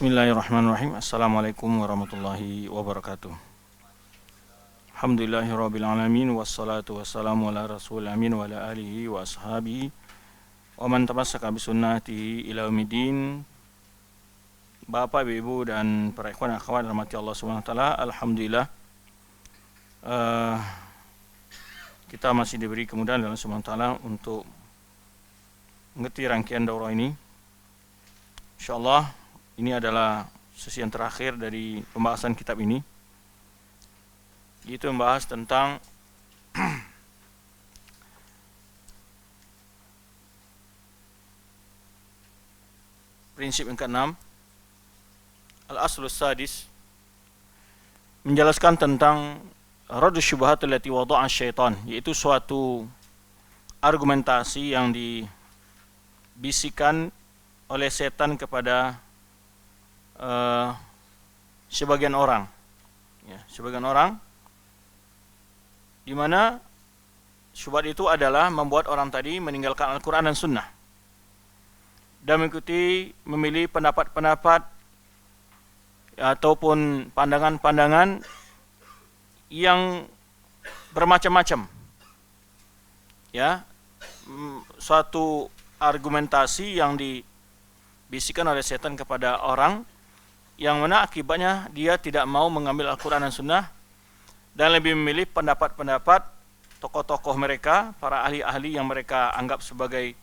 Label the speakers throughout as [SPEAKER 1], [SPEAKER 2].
[SPEAKER 1] Bismillahirrahmanirrahim. Assalamualaikum warahmatullahi wabarakatuh. Alhamdulillahirabbil alamin wassalatu wassalamu ala rasulil amin wa ala alihi wa ashabihi wa man tamassaka bi sunnatihi ila yaumiddin. Bapak, Ibu dan para ikhwan akhwat rahmati Allah Subhanahu wa taala, alhamdulillah kita masih diberi kemudahan dari Allah Subhanahu wa taala untuk mengerti rangkaian daurah ini. Insyaallah ini adalah sesi yang terakhir dari pembahasan kitab ini, yaitu membahas tentang prinsip yang keenam, al-aslus sadis, menjelaskan tentang raddu syubhat allati wada'a syaitan, yaitu suatu argumentasi yang dibisikkan oleh setan kepada sebagian orang, di mana syubhat itu adalah membuat orang tadi meninggalkan Al-Quran dan Sunnah dan memilih pendapat-pendapat ataupun pandangan-pandangan yang bermacam-macam, suatu argumentasi yang dibisikkan oleh setan kepada orang, yang mana akibatnya dia tidak mau mengambil Al-Quran dan Sunnah dan lebih memilih pendapat-pendapat tokoh-tokoh mereka, para ahli-ahli yang mereka anggap sebagai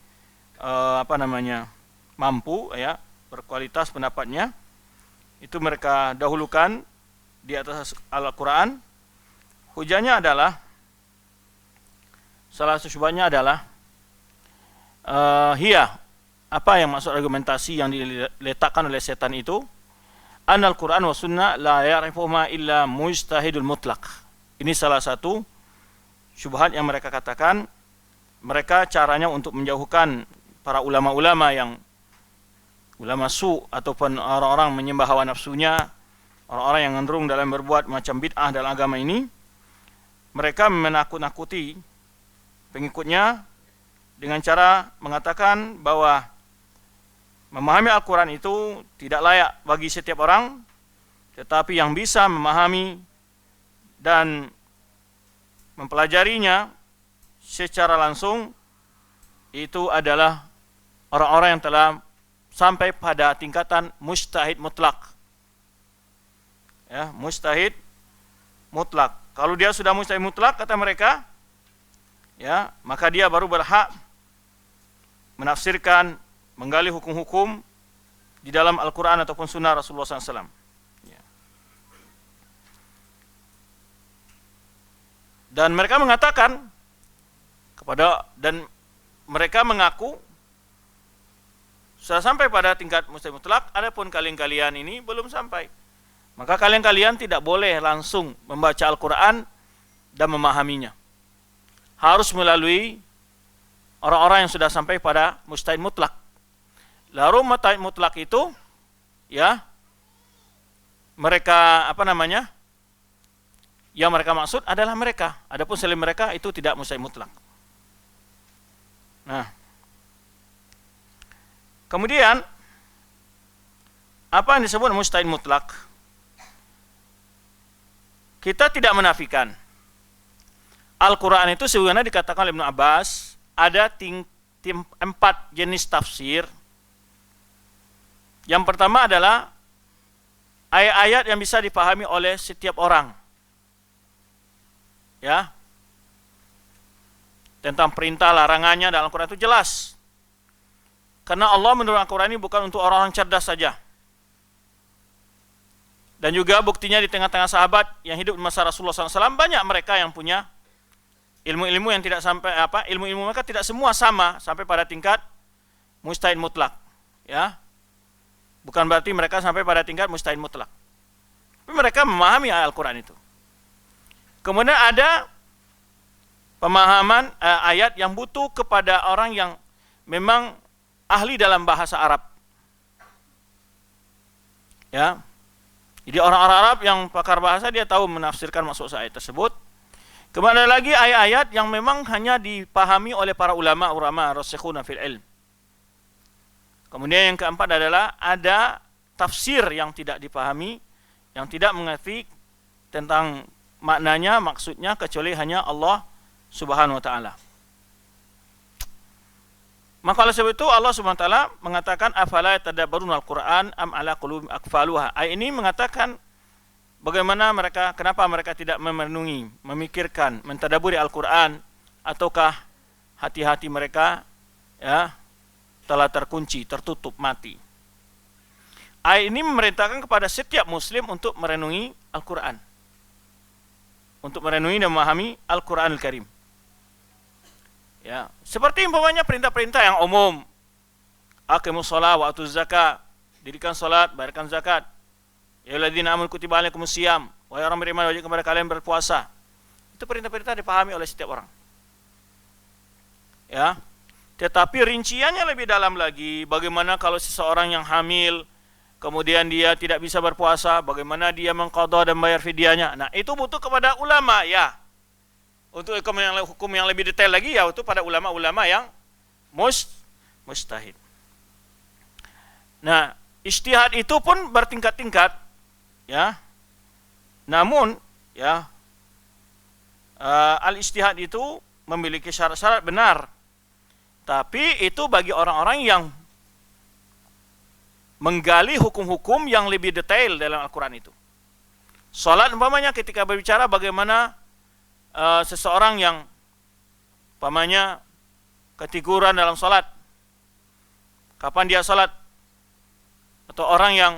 [SPEAKER 1] mampu, berkualitas pendapatnya. Itu mereka dahulukan di atas Al-Quran. Hujahnya adalah, salah satu syubhatnya adalah apa yang maksud argumentasi yang diletakkan oleh setan itu? Anal Quran wa Sunnah la ya'rifuhuma illa mujtahidul mutlaq. Ini salah satu syubhat yang mereka katakan. Mereka caranya untuk menjauhkan para ulama-ulama yang ulama ataupun orang-orang menyembah hawa nafsunya, orang-orang yang cenderung dalam berbuat macam bid'ah dalam agama ini. Mereka menakut-nakuti pengikutnya dengan cara mengatakan bahwa memahami Al-Quran itu tidak layak bagi setiap orang, tetapi yang bisa memahami dan mempelajarinya secara langsung itu adalah orang-orang yang telah sampai pada tingkatan mujtahid mutlak. Mujtahid mutlak. Kalau dia sudah mujtahid mutlak, kata mereka, maka dia baru berhak menafsirkan, menggali hukum-hukum di dalam Al-Quran ataupun Sunnah Rasulullah SAW. Dan mereka mengatakan dan mereka mengaku sudah sampai pada tingkat mujtahid mutlak, adapun kalian ini belum sampai. Maka kalian tidak boleh langsung membaca Al-Quran dan memahaminya. Harus melalui orang-orang yang sudah sampai pada mujtahid mutlak. Lalu mujtahid mutlak itu, mereka yang mereka maksud adalah mereka. Adapun selain mereka itu tidak mujtahid mutlak. Nah, kemudian apa yang disebut mujtahid mutlak? Kita tidak menafikan Al-Quran itu sebenarnya dikatakan oleh Ibnu Abbas ada 4 jenis tafsir. Yang pertama adalah ayat-ayat yang bisa dipahami oleh setiap orang. Tentang perintah larangannya dalam Al-Quran itu jelas. Karena Allah menurunkan Al-Quran ini bukan untuk orang-orang cerdas saja. Dan juga buktinya di tengah-tengah sahabat yang hidup di masa Rasulullah SAW, banyak mereka yang punya ilmu-ilmu yang tidak sampai ilmu-ilmu mereka tidak semua sama sampai pada tingkat mujtahid mutlak. Bukan berarti mereka sampai pada tingkat mujtahid mutlak. Tapi mereka memahami Al-Quran itu. Kemudian ada pemahaman ayat yang butuh kepada orang yang memang ahli dalam bahasa Arab. Jadi orang-orang Arab yang pakar bahasa, dia tahu menafsirkan maksud ayat tersebut. Kemudian ada lagi ayat-ayat yang memang hanya dipahami oleh para ulama rasikhuna fil ilm. Kemudian yang keempat adalah ada tafsir yang tidak dipahami, yang tidak mengerti tentang maknanya, maksudnya, kecuali hanya Allah Subhanahu wa taala. Maka oleh sebab itu Allah Subhanahu wa taala mengatakan afala yatadabbaruna al-Qur'an am ala qulubin aqfaluha. Ayat ini mengatakan bagaimana mereka, kenapa mereka tidak merenungi, memikirkan, mentadaburi Al-Qur'an, ataukah hati-hati mereka ya telah terkunci, tertutup, mati. Ayat ini memerintahkan kepada setiap muslim untuk merenungi Al-Qur'an, untuk merenungi dan memahami Al-Qur'anul Karim. Ya, seperti umpamanya perintah-perintah yang umum. Aqimus shalah wa atuz zakat, dirikan salat, bayarkan zakat. Ya alladzina amanu kutiba alaikumus shiyam, wahai orang beriman wajib kepada kalian berpuasa. Itu perintah-perintah dipahami oleh setiap orang. Ya. Tetapi rinciannya lebih dalam lagi, bagaimana kalau seseorang yang hamil kemudian dia tidak bisa berpuasa, bagaimana dia mengqadha dan bayar fidyahnya. Nah, itu butuh kepada ulama ya. Untuk hukum yang lebih detail lagi ya itu pada ulama-ulama yang mujtahid. Nah, ijtihad itu pun bertingkat-tingkat ya. Namun ya al-ijtihad itu memiliki syarat-syarat benar. Tapi itu bagi orang-orang yang menggali hukum-hukum yang lebih detail dalam Al-Qur'an itu. Salat umpamanya ketika berbicara bagaimana seseorang yang umpamanya ketiduran dalam salat, kapan dia salat, atau orang yang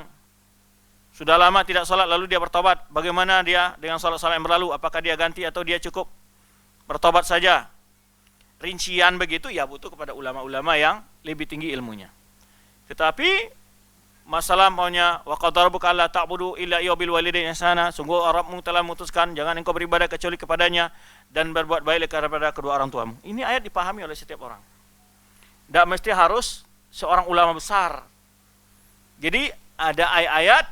[SPEAKER 1] sudah lama tidak salat lalu dia bertobat, bagaimana dia dengan salat-salat yang berlalu, apakah dia ganti atau dia cukup bertobat saja. Rincian begitu ya butuh kepada ulama-ulama yang lebih tinggi ilmunya. Tetapi masalah maunya wa qadara rabbuka alla ta'budu illa iyyahu bil walidaini ihsana, sungguh Rabbmu telah memutuskan jangan engkau beribadah kecuali kepadanya dan berbuat baik kepada kedua orang tuamu. Ini ayat dipahami oleh setiap orang. Tidak mesti harus seorang ulama besar. Jadi ada ayat-ayat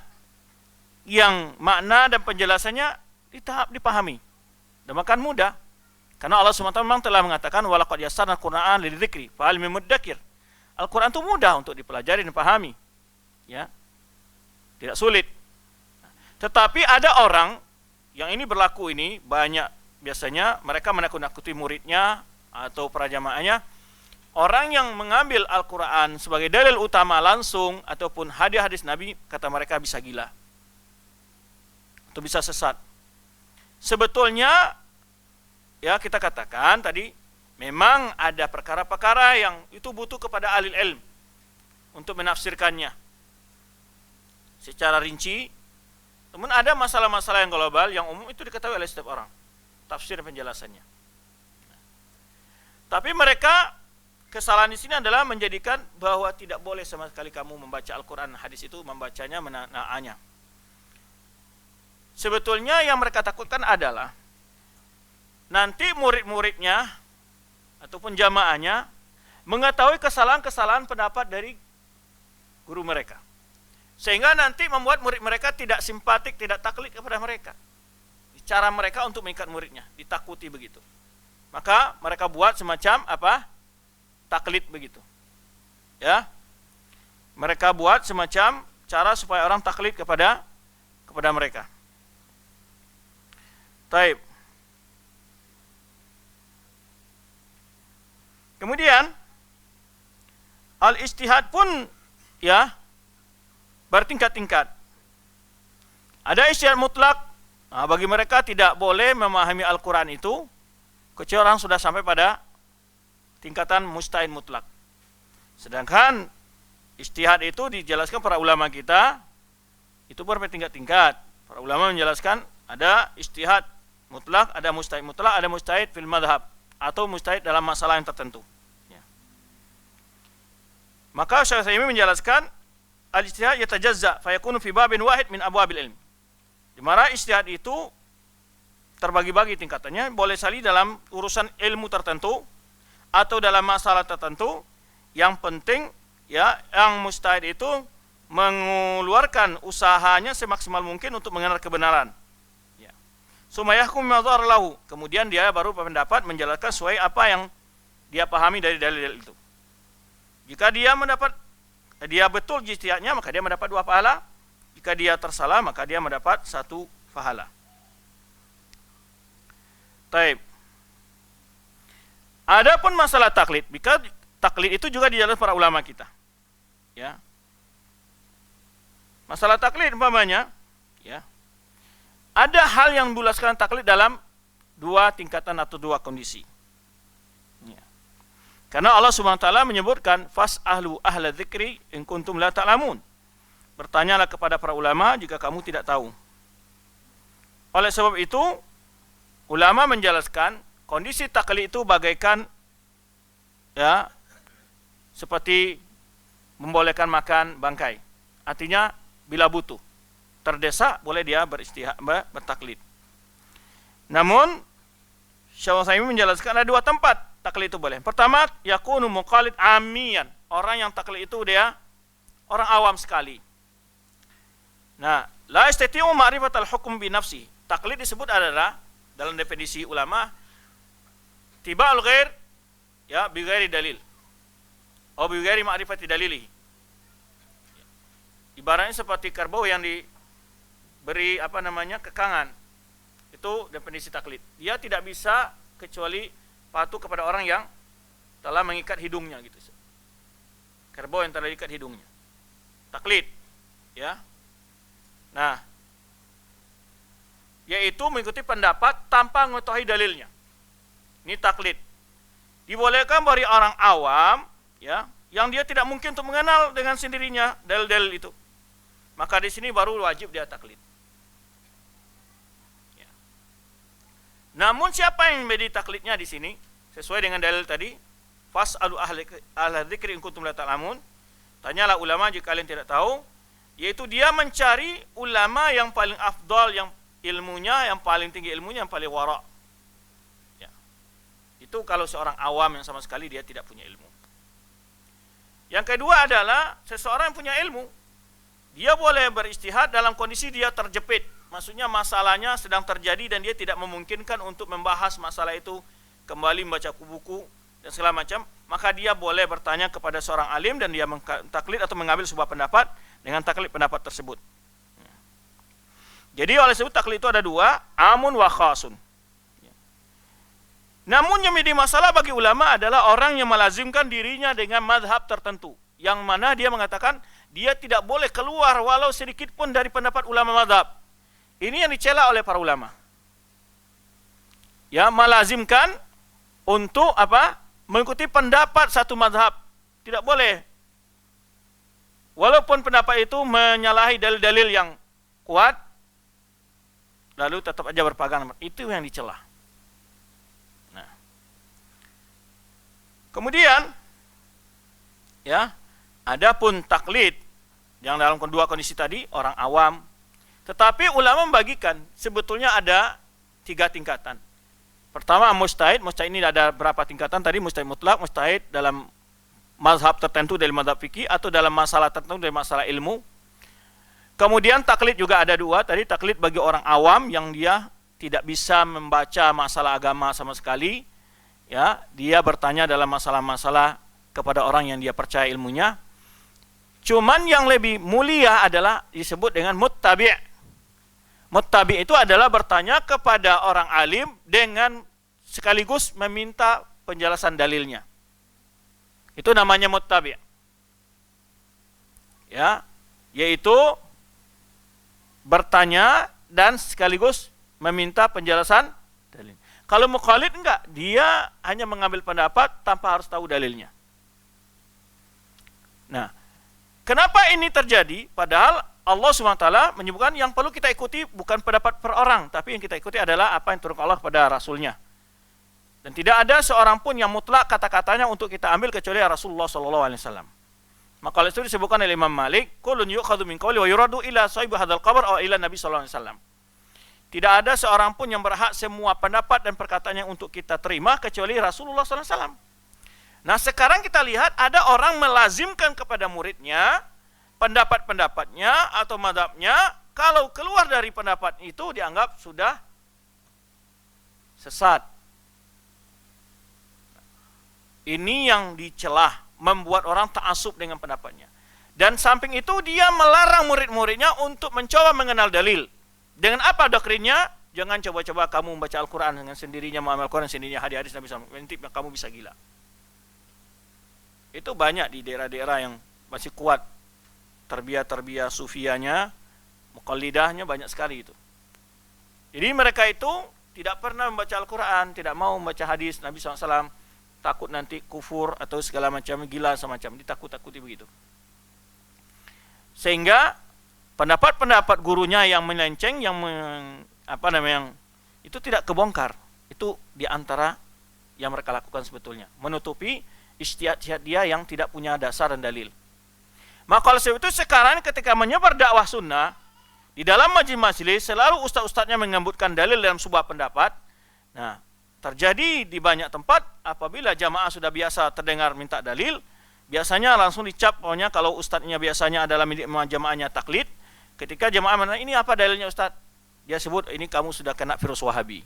[SPEAKER 1] yang makna dan penjelasannya dipahami dan makan mudah. Karena Allah SWT memang telah mengatakan walaqad yassarnal Qur'ana lidzikri fahal min muddakir. Al-Qur'an itu mudah untuk dipelajari dan dipahami. Ya, tidak sulit. Tetapi ada orang yang ini berlaku ini banyak, biasanya mereka menakut-nakuti muridnya atau para jamaahnya. Orang yang mengambil Al-Quran sebagai dalil utama langsung ataupun hadis-hadis Nabi, kata mereka bisa gila atau bisa sesat. Sebetulnya ya kita katakan tadi memang ada perkara-perkara yang itu butuh kepada ahli ilmu untuk menafsirkannya secara rinci. Namun ada masalah-masalah yang global, yang umum itu diketahui oleh setiap orang, tafsir dan penjelasannya. Tapi mereka kesalahan di sini adalah menjadikan bahwa tidak boleh sama sekali kamu membaca Al-Quran, hadis itu membacanya menaanya. Sebetulnya yang mereka takutkan adalah nanti murid-muridnya ataupun jamaahnya mengetahui kesalahan-kesalahan pendapat dari guru mereka, sehingga nanti membuat murid mereka tidak simpatik, tidak taklid kepada mereka. Cara mereka untuk mengikat muridnya, ditakuti begitu. Maka mereka buat semacam apa? Taklid begitu. Ya. Mereka buat semacam cara supaya orang taklid kepada mereka. Taib. Kemudian al-ijtihad pun ya bertingkat-tingkat. Ada ijtihad mutlak. Nah, bagi mereka tidak boleh memahami Al-Quran itu kecuali orang sudah sampai pada tingkatan mustahid mutlak. Sedangkan ijtihad itu dijelaskan para ulama kita itu bertingkat-tingkat. Para ulama menjelaskan ada ijtihad mutlak, ada mustahid mutlak, ada mustahid fil madhab atau mustahid dalam masalah yang tertentu. Ya. Maka Syekh Utsaimin menjelaskan al-ijtihad yatajazza fa yakunu fi babin wahid min abwabil ilm. Di mana ijtihad itu terbagi-bagi tingkatannya, boleh saja dalam urusan ilmu tertentu atau dalam masalah tertentu. Yang penting ya yang mustahid itu mengeluarkan usahanya semaksimal mungkin untuk mengenal kebenaran. Ya. Sumayahkum madzhar lahu. Kemudian dia baru berpendapat menjelaskan sesuai apa yang dia pahami dari dalil itu. Jika dia mendapat dia betul ijtihadnya, maka dia mendapat 2 pahala. Jika dia tersalah, maka dia mendapat 1 pahala. Taib. Adapun masalah taklid, maka taklid itu juga dijelaskan para ulama kita. Ya. Masalah taklid umpamanya, ya. Ada hal yang dijelaskan taklid dalam 2 tingkatan atau 2 kondisi. Ya. Karena Allah Subhanahu wa taala menyebutkan fas'alu ahla dzikri in kuntum la ta'lamun. Bertanyalah kepada para ulama jika kamu tidak tahu. Oleh sebab itu, ulama menjelaskan kondisi taklid itu bagaikan ya seperti membolehkan makan bangkai. Artinya bila butuh, terdesak boleh dia bertaklid. Namun Syekh Utsaimin menjelaskan ada 2 tempat taklid itu boleh. Pertama, yakunu muqallid amiyan. Orang yang taklid itu dia orang awam sekali. Nah, la yastati'u ma'rifatal hukm bi nafsi. Taklid disebut adalah dalam definisi ulama tiba'ul ghair ya bi ghairi dalil atau bi ghairi ma'rifati dalilihi. Ibaratnya seperti kerbau yang diberi kekangan. Itu definisi taklid. Dia tidak bisa kecuali patuh kepada orang yang telah mengikat hidungnya gitu. Kerbau yang telah diikat hidungnya. Taklid, ya. Nah, yaitu mengikuti pendapat tanpa mengetahui dalilnya. Ini taklid. Dibolehkan bagi orang awam, ya, yang dia tidak mungkin untuk mengenal dengan sendirinya dalil-dalil itu. Maka di sini baru wajib dia taklid. Ya. Namun siapa yang menjadi taklidnya di sini? Sesuai dengan dalil tadi, fas'alu ahla dzikri in kuntum la ta'lamun. Tanyalah ulama jika kalian tidak tahu, yaitu dia mencari ulama yang paling afdal, yang ilmunya, yang paling tinggi ilmunya, yang paling wara'. Ya. Itu kalau seorang awam yang sama sekali dia tidak punya ilmu. Yang kedua adalah seseorang yang punya ilmu. Dia boleh beristihad dalam kondisi dia terjepit. Maksudnya masalahnya sedang terjadi dan dia tidak memungkinkan untuk membahas masalah itu, kembali membaca buku dan segala macam. Maka dia boleh bertanya kepada seorang alim dan dia mentaklid atau mengambil sebuah pendapat dengan taklid pendapat tersebut. Jadi oleh sebab taklid itu ada 2, amun wa khasun. Namun yang menjadi masalah bagi ulama adalah orang yang melazimkan dirinya dengan mazhab tertentu, yang mana dia mengatakan dia tidak boleh keluar walau sedikit pun dari pendapat ulama mazhab. Ini yang dicela oleh para ulama. Ya, melazimkan untuk mengikuti pendapat satu mazhab. Tidak boleh. Walaupun pendapat itu menyalahi dalil-dalil yang kuat, lalu tetap aja berpegang. Itu yang dicela. Nah. Kemudian, ya, adapun taklid yang dalam kedua kondisi tadi, orang awam. Tetapi ulama membagikan sebetulnya ada 3 tingkatan. Pertama, mujtahid. Mujtahid ini ada berapa tingkatan tadi? Mujtahid mutlak, mujtahid dalam mazhab tertentu dari mazhab fikih atau dalam masalah tertentu dari masalah ilmu. Kemudian taklid juga ada 2. Tadi taklid bagi orang awam yang dia tidak bisa membaca masalah agama sama sekali. Ya, dia bertanya dalam masalah-masalah kepada orang yang dia percaya ilmunya. Cuman yang lebih mulia adalah disebut dengan muttabi'. Muttabi' itu adalah bertanya kepada orang alim dengan sekaligus meminta penjelasan dalilnya. Itu namanya muttabi'. Ya, yaitu bertanya dan sekaligus meminta penjelasan dalil. Kalau muqallid enggak, dia hanya mengambil pendapat tanpa harus tahu dalilnya. Nah, kenapa ini terjadi? Padahal Allah SWT menyebutkan yang perlu kita ikuti bukan pendapat per orang, tapi yang kita ikuti adalah apa yang turun Allah kepada Rasulnya. Dan tidak ada seorang pun yang mutlak kata-katanya untuk kita ambil kecuali Rasulullah SAW. Maka oleh itu disebutkan oleh Imam Malik, kullun yu'khadhu min qawli wa yuradu ila sahibi hadzal qabr aw ila Nabi SAW. Tidak ada seorang pun yang berhak semua pendapat dan perkataan yang untuk kita terima kecuali Rasulullah SAW. Nah, sekarang kita lihat ada orang melazimkan kepada muridnya pendapat-pendapatnya atau mazhabnya, kalau keluar dari pendapat itu dianggap sudah sesat. Ini yang dicelah, membuat orang ta'assub dengan pendapatnya. Dan samping itu dia melarang murid-muridnya untuk mencoba mengenal dalil. Dengan apa doktrinnya? Jangan coba-coba kamu membaca Al-Quran dengan sendirinya, mengamal Al-Quran sendirinya, hadis-hadis Nabi SAW. Nanti kamu bisa gila. Itu banyak di daerah-daerah yang masih kuat. Tarbiyah sufianya, muqallidahnya banyak sekali itu. Jadi mereka itu tidak pernah membaca Al-Quran, tidak mau membaca hadis Nabi SAW. Takut nanti kufur atau segala macam, gila semacam. Ditakut-takuti begitu. Sehingga pendapat-pendapat gurunya yang melenceng, yang itu tidak kebongkar. Itu diantara yang mereka lakukan sebetulnya, menutupi ijtihad dia yang tidak punya dasar dan dalil. Maka oleh sebab itu sekarang ketika menyebar dakwah sunnah di dalam majelis-majelis, selalu ustaz-ustaznya menyebutkan dalil dalam sebuah pendapat. Nah, terjadi di banyak tempat apabila jamaah sudah biasa terdengar minta dalil, biasanya langsung dicap, pokoknya kalau ustadznya biasanya adalah milik jamaahnya taklid, ketika jamaah mana ini apa dalilnya ustadz? Dia sebut ini kamu sudah kena virus Wahabi.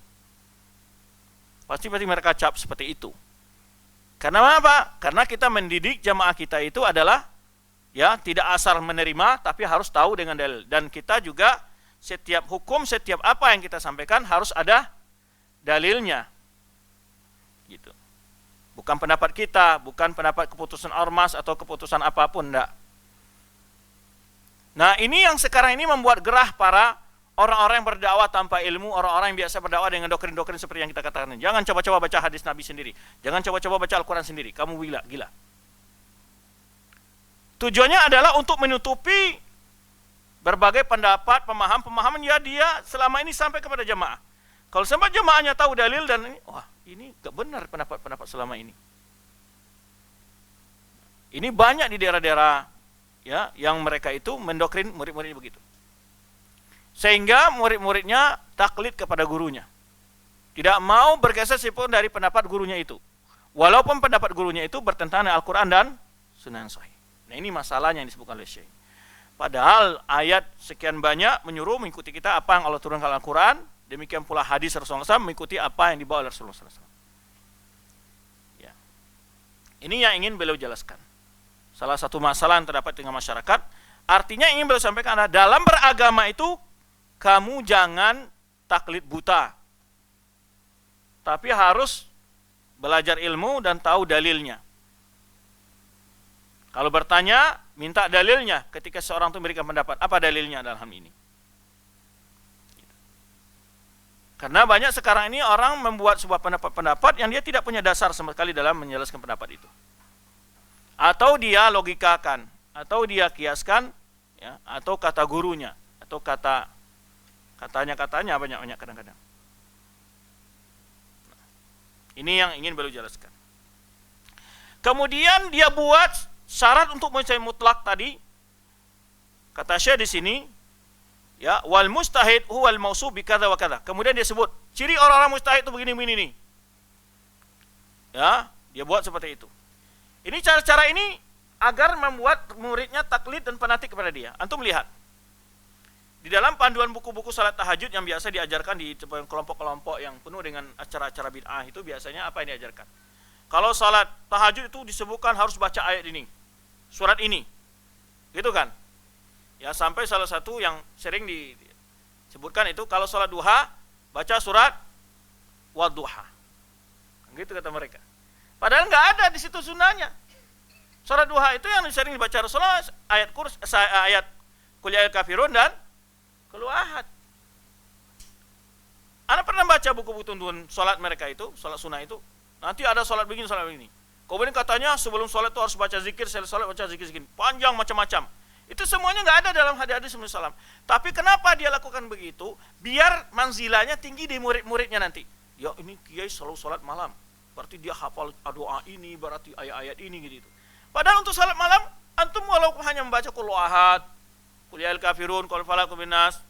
[SPEAKER 1] Pasti mereka cap seperti itu. Karena apa? Karena kita mendidik jamaah kita itu adalah ya tidak asal menerima, tapi harus tahu dengan dalil. Dan kita juga setiap hukum, setiap apa yang kita sampaikan harus ada dalilnya. Gitu. Bukan pendapat kita, bukan pendapat keputusan ormas atau keputusan apapun, enggak. Nah, ini yang sekarang ini membuat gerah para orang-orang yang berdakwah tanpa ilmu, orang-orang yang biasa berdakwah dengan doktrin-doktrin seperti yang kita katakan. Jangan coba-coba baca hadis Nabi sendiri. Jangan coba-coba baca Al-Quran sendiri. Kamu gila. Tujuannya adalah untuk menutupi berbagai pendapat, pemahaman ya dia selama ini sampai kepada jamaah. Kalau sampai jamaahnya tahu dalil dan ini, wah ini gak benar pendapat-pendapat selama ini. Ini banyak di daerah-daerah ya yang mereka itu mendoktrin murid-muridnya begitu. Sehingga murid-muridnya taklid kepada gurunya. Tidak mau bergeser sepun dari pendapat gurunya itu. Walaupun pendapat gurunya itu bertentangan dengan Al-Quran dan Sunnah Sahih. Nah, ini masalahnya yang disebutkan oleh Syekh. Padahal ayat sekian banyak menyuruh mengikuti kita apa yang Allah turunkan dalam Al-Quran. Demikian pula hadis Rasulullah SAW mengikuti apa yang dibawa oleh Rasulullah SAW. Ya. Ini yang ingin beliau jelaskan. Salah satu masalah yang terdapat dengan masyarakat. Artinya ingin beliau sampaikan adalah dalam beragama itu kamu jangan taklid buta. Tapi harus belajar ilmu dan tahu dalilnya. Kalau bertanya, minta dalilnya ketika seorang itu memberikan pendapat. Apa dalilnya dalam hal ini? Karena banyak sekarang ini orang membuat sebuah pendapat-pendapat yang dia tidak punya dasar sama sekali dalam menjelaskan pendapat itu. Atau dia logikakan, atau dia kiaskan, ya, atau kata gurunya, atau katanya banyak kadang-kadang. Ini yang ingin beliau jelaskan. Kemudian dia buat syarat untuk mujtahid mutlak tadi. Kata Syekh di sini, ya, wal mustahid huwal mausuf bi kadza wa kadza. Kemudian dia sebut ciri orang-orang mustahid itu begini-begini nih. Ya, dia buat seperti itu. Ini cara-cara ini agar membuat muridnya taklid dan fanatik kepada dia. Antum lihat. Di dalam panduan buku-buku salat tahajud yang biasa diajarkan di kelompok-kelompok yang penuh dengan acara-acara bid'ah itu biasanya apa yang diajarkan? Kalau salat tahajud itu disebutkan harus baca ayat ini, surat ini. Gitu kan? Ya, sampai salah satu yang sering disebutkan itu kalau salat duha baca surat Wadduha. Gitu kata mereka. Padahal nggak ada di situ sunnahnya. Surat duha itu yang sering dibaca Rasulullah ayat Qul ya kafirun dan Qul ahad. Anda pernah baca buku-buku tuntunan salat mereka itu, salat sunnah itu? Nanti ada salat begini, salat begini. Kemudian katanya sebelum salat itu harus baca zikir, setelah salat baca zikir segini. Panjang macam-macam. Itu semuanya nggak ada dalam hadis-hadis Rasulullah SAW. Tapi kenapa dia lakukan begitu? Biar manzilahnya tinggi di murid-muridnya nanti. Ya ini kiai selalu salat malam. Berarti dia hafal doa ini, berarti ayat-ayat ini gitu. Padahal untuk salat malam, antum walaupun hanya membaca Qul ahad, Qul ya kafirun, Qul falaq bin nas,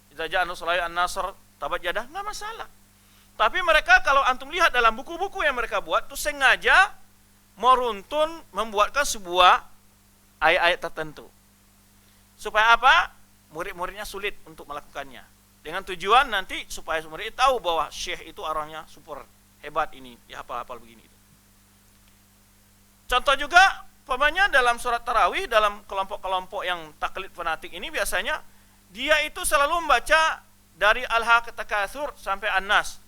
[SPEAKER 1] idza ja'a an-nasr, tabat yadah, enggak masalah. Tapi mereka kalau antum lihat dalam buku-buku yang mereka buat itu sengaja meruntun membuatkan sebuah ayat-ayat tertentu. Supaya apa? Murid-muridnya sulit untuk melakukannya. Dengan tujuan nanti supaya murid tahu bahwa syekh itu orangnya super hebat ini, ya hafal-hafal begini. Contoh juga umpamanya dalam sholat tarawih, dalam kelompok-kelompok yang taklid fanatik ini biasanya dia itu selalu membaca dari Al-Takatsur sampai An-Nas.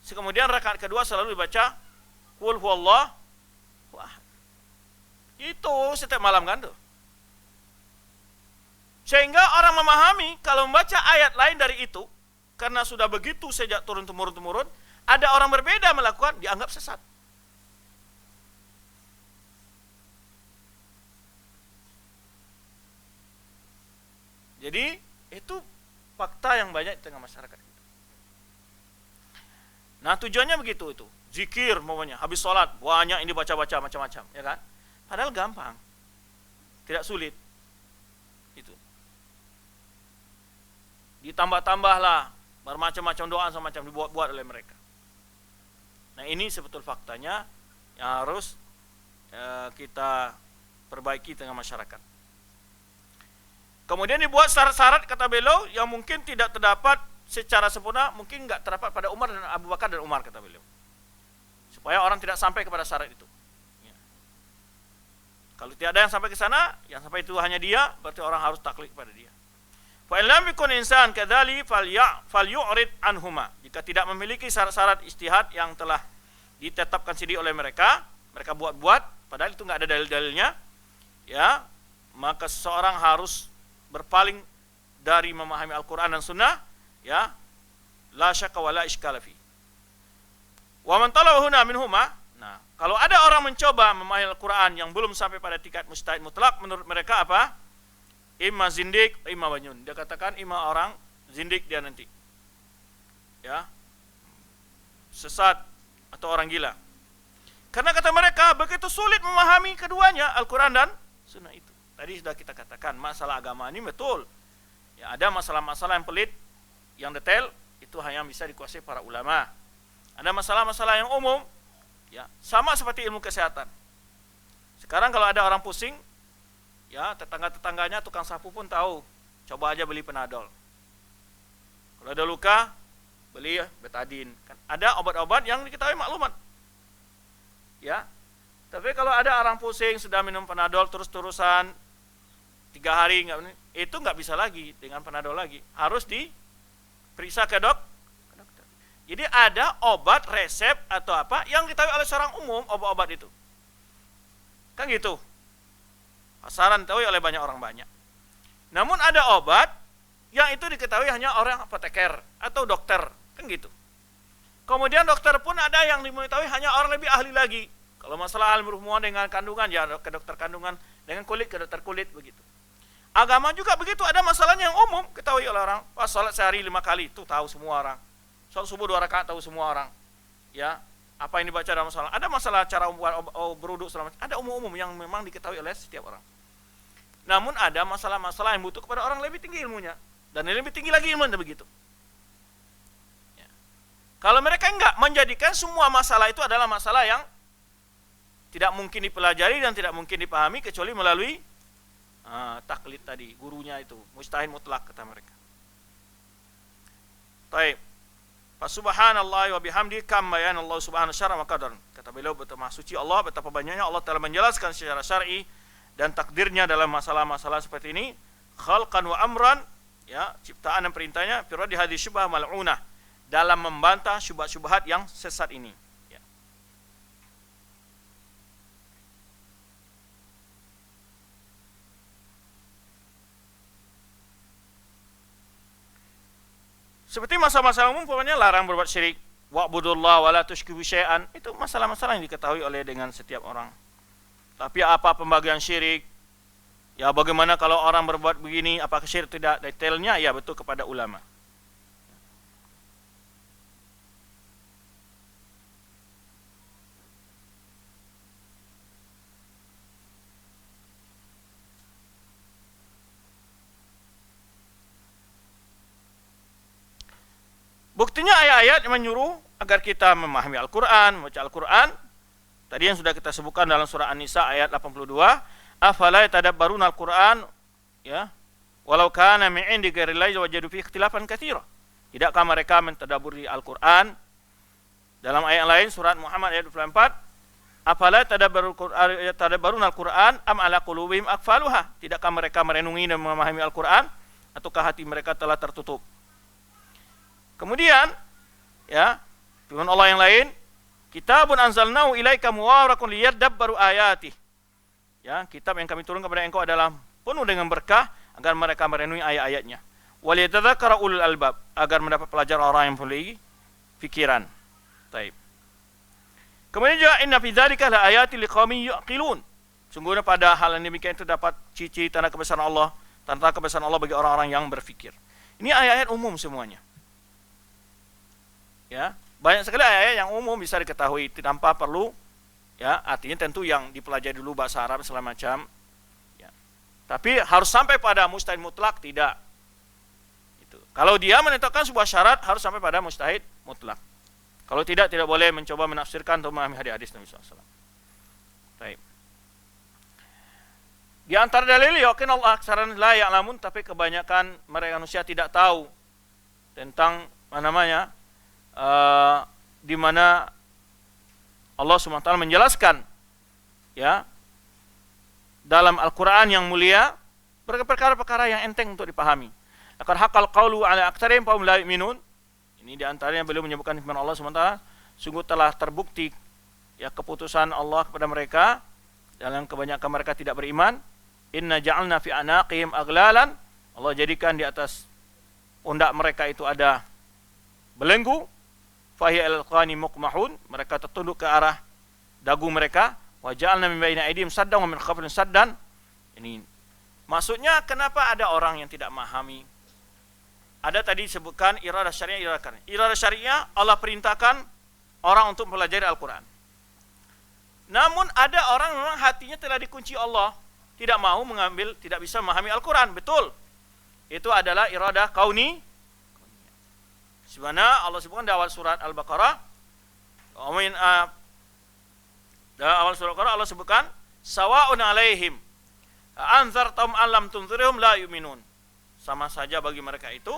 [SPEAKER 1] Kemudian rakaat kedua selalu dibaca Qul huwallahu ahad. Itu setiap malam kan tuh. Sehingga orang memahami kalau membaca ayat lain dari itu, karena sudah begitu sejak turun-temurun, ada orang berbeda melakukan, dianggap sesat. Jadi itu fakta yang banyak di tengah masyarakat kita. Nah tujuannya begitu itu. Zikir maunya, habis sholat banyak ini baca-baca macam-macam, ya kan? Padahal gampang, tidak sulit. Itu. Ditambah-tambahlah bermacam-macam doa semacam dibuat-buat oleh mereka. Nah ini sebetul faktanya yang harus kita perbaiki tengah masyarakat. Kemudian dibuat syarat-syarat kata beliau yang mungkin tidak terdapat secara sempurna, mungkin enggak terdapat pada Umar dan Abu Bakar dan Umar kata beliau. Supaya orang tidak sampai kepada syarat itu. Ya. Kalau tidak ada yang sampai ke sana, yang sampai itu hanya dia, berarti orang harus taklid kepada dia. Fa in lam yakun insan kadzali falyu'rid anhuma. Jika tidak memiliki syarat-syarat ijtihad yang telah ditetapkan sendiri oleh mereka buat-buat padahal itu enggak ada dalil-dalilnya, ya, maka seseorang harus berpaling dari memahami Al-Quran dan Sunnah, ya, la syakka wa la iskala fi. Wa man talaba huna minhuma. Nah, kalau ada orang mencoba memahami Al-Quran yang belum sampai pada tingkat mustahid mutlak, menurut mereka apa? Imma zindik, imma banyun. Dia katakan imma orang zindik dia nanti, ya, sesat atau orang gila. Karena kata mereka begitu sulit memahami keduanya, Al-Quran dan Sunnah itu. Tadi sudah kita katakan masalah agama ini betul. Ya, ada masalah-masalah yang pelit, yang detail itu hanya bisa dikuasai para ulama. Ada masalah-masalah yang umum, ya, sama seperti ilmu kesehatan. Sekarang kalau ada orang pusing, ya, tetangga-tetangganya tukang sapu pun tahu. Coba aja beli Panadol. Kalau ada luka, beli betadine. Kan ada obat-obat yang diketahui maklumat. Ya. Tapi kalau ada orang pusing sudah minum Panadol terus-terusan 3 hari itu nggak bisa lagi dengan Panadol lagi, harus diperiksa ke dokter. Jadi ada obat resep atau apa yang diketahui oleh seorang umum, obat-obat itu kan gitu, pasaran diketahui oleh banyak orang banyak. Namun ada obat yang itu diketahui hanya orang apoteker atau dokter, kan gitu. Kemudian dokter pun ada yang diketahui hanya orang lebih ahli lagi. Kalau masalah hal berhubungan dengan kandungan, ya ke dokter kandungan, dengan kulit ke dokter kulit, begitu. Agama juga begitu, ada masalahnya yang umum ketahui oleh orang. Pas sholat sehari 5 kali, itu tahu semua orang. Sholat subuh 2 rakaat tahu semua orang. Ya, apa yang dibaca dalam masalah. Ada masalah cara berwudu selama, ada umum-umum yang memang diketahui oleh setiap orang. Namun ada masalah-masalah yang butuh kepada orang lebih tinggi ilmunya, dan lebih tinggi lagi ilmunya begitu. Ya. Kalau mereka enggak menjadikan semua masalah itu adalah masalah yang tidak mungkin dipelajari dan tidak mungkin dipahami kecuali melalui taklid tadi, gurunya itu, mustahil mutlak kata mereka. Baik. Fa subhanallah wa bihamdi kam bayana Allah subhanahu syar'a wa qadar. Kata beliau betapa suci Allah, betapa banyaknya Allah telah menjelaskan secara syar'i dan takdirnya dalam masalah-masalah seperti ini, khalqan wa amran, ya, ciptaan dan perintahnya, fi raddi hadhihi syubhah mal'unah, dalam membantah syubhat-syubhat yang sesat ini. Seperti masalah-masalah umum, pokoknya larang berbuat syirik, wa'budullah wa la tusyriku syai'an, itu masalah-masalah yang diketahui oleh dengan setiap orang. Tapi apa pembagian syirik? Ya, bagaimana kalau orang berbuat begini, apakah syirik tidak? Detailnya ya betul kepada ulama. Buktinya ayat-ayat yang menyuruh agar kita memahami Al-Quran, membaca Al-Quran. Tadi yang sudah kita sebutkan dalam surah An-Nisa ayat 82. Afala yatadabbaruna Al-Quran, ya, walau kana min indi ghairillahi wajadu fihi ikhtilafan katsira. Tidakkah mereka mentadabburi Al-Quran? Dalam ayat lain surat Muhammad ayat 24, Afala tadabbarun al-Qur'an am ala qulubihim aqfaluha? Tidakkah mereka merenungi dan memahami Al-Qur'an ataukah hati mereka telah tertutup? Kemudian ya, firman Allah yang lain, kitabun anzalnahu ilaika mubarakun liyadabbaru ayatih. Ya, kitab yang kami turunkan kepada engkau adalah penuh dengan berkah agar mereka merenungi ayat-ayatnya. Waliyatadzakara ulul albab, agar mendapat pelajaran orang yang memiliki fikiran. Taib. Kemudian juga inna fi dzalika la ayatin liqaumin yaqilun. Sungguhnya pada hal yang demikian itu dapat ciri tanda kebesaran Allah, tanda kebesaran Allah bagi orang-orang yang berfikir. Ini ayat-ayat umum semuanya. Ya, banyak sekali ayat-ayat yang umum bisa diketahui tanpa perlu ya, artinya tentu yang dipelajari dulu bahasa Arab segala macam. Ya. Tapi harus sampai pada mustahid mutlak tidak. Itu. Kalau dia menetapkan sebuah syarat harus sampai pada mustahid mutlak. Kalau tidak boleh mencoba menafsirkan atau memahami hadis Nabi SAW. Baik. Di antara dalil yakin Allah aksaran la ya'lamun, tapi kebanyakan mereka manusia tidak tahu tentang di mana Allah SWT menjelaskan ya dalam Al-Qur'an yang mulia perkara-perkara yang enteng untuk dipahami. Akan hakal qaulu ala aktsarihim fa hum la yu'minun. Ini di antaranya beliau menyebutkan firman Allah SWT, sungguh telah terbukti ya keputusan Allah kepada mereka dalam kebanyakan mereka tidak beriman. Inna ja'alna fi anaqihim aghlalan, Allah jadikan di atas pundak mereka itu ada belenggu, fahiya al-qani muqmahun, mereka tertunduk ke arah dagu mereka, wa ja'alna min baini aydihim saddan wa min khalfihim saddan. Ini maksudnya kenapa ada orang yang tidak memahami? Ada tadi disebutkan iradah syariah, iradah syariah Allah perintahkan orang untuk mempelajari Al-Quran. Namun ada orang memang hatinya telah dikunci Allah, tidak mau mengambil, tidak bisa memahami Al-Quran. Betul. Itu adalah iradah kauni. Sebenarnya Allah sebutkan di awal surat Al-Baqarah, awal surat Al-Baqarah Allah sebutkan sawa'un alaihim anzartum alam tunzirhum la yu'minun. Sama saja bagi mereka itu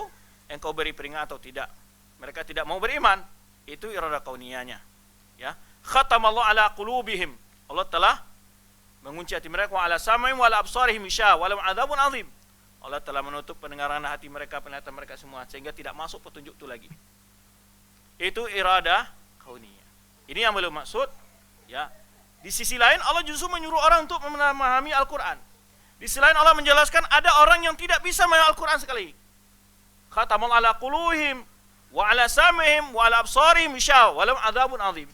[SPEAKER 1] engkau beri peringatan atau tidak, mereka tidak mau beriman. Itu iradah kauniyahnya ya. Khatamallahu ala qulubihim, Allah telah mengunci hati mereka, wa ala sam'ihim wa ala absarihim gishawa wa lahum adzabun azim. Allah telah menutup pendengaran hati mereka, penglihatan mereka semua, sehingga tidak masuk petunjuk itu lagi. Itu iradah kauniyah. Ini yang belum maksud ya. Di sisi lain Allah justru menyuruh orang untuk memahami Al-Quran. Di sisi lain Allah menjelaskan ada orang yang tidak bisa memahami Al-Quran sekali. Khatamal ala quluhim wa ala sam'ihim wa ala absarihim gishawa wa lahum adzabun azim.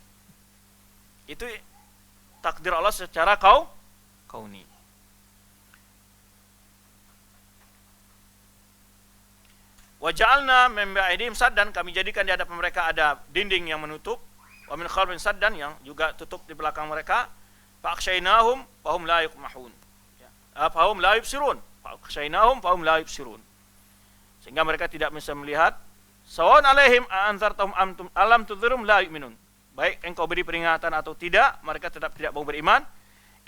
[SPEAKER 1] Itu takdir Allah secara kauni. Wa ja'alna min ba'dihim saddan, kami jadikan di hadapan mereka ada dinding yang menutup, wa min khalfihim saddan, yang juga tutup di belakang mereka, fa akhshaynahum fa hum la yaqmahun. Fahum la yubsirun, fa'akhshaynahum fahum la yubsirun, sehingga mereka tidak bisa melihat. Sawan alaihim anzartum amtum alam tudhirum la yu'minun, baik engkau beri peringatan atau tidak, mereka tetap tidak mau beriman.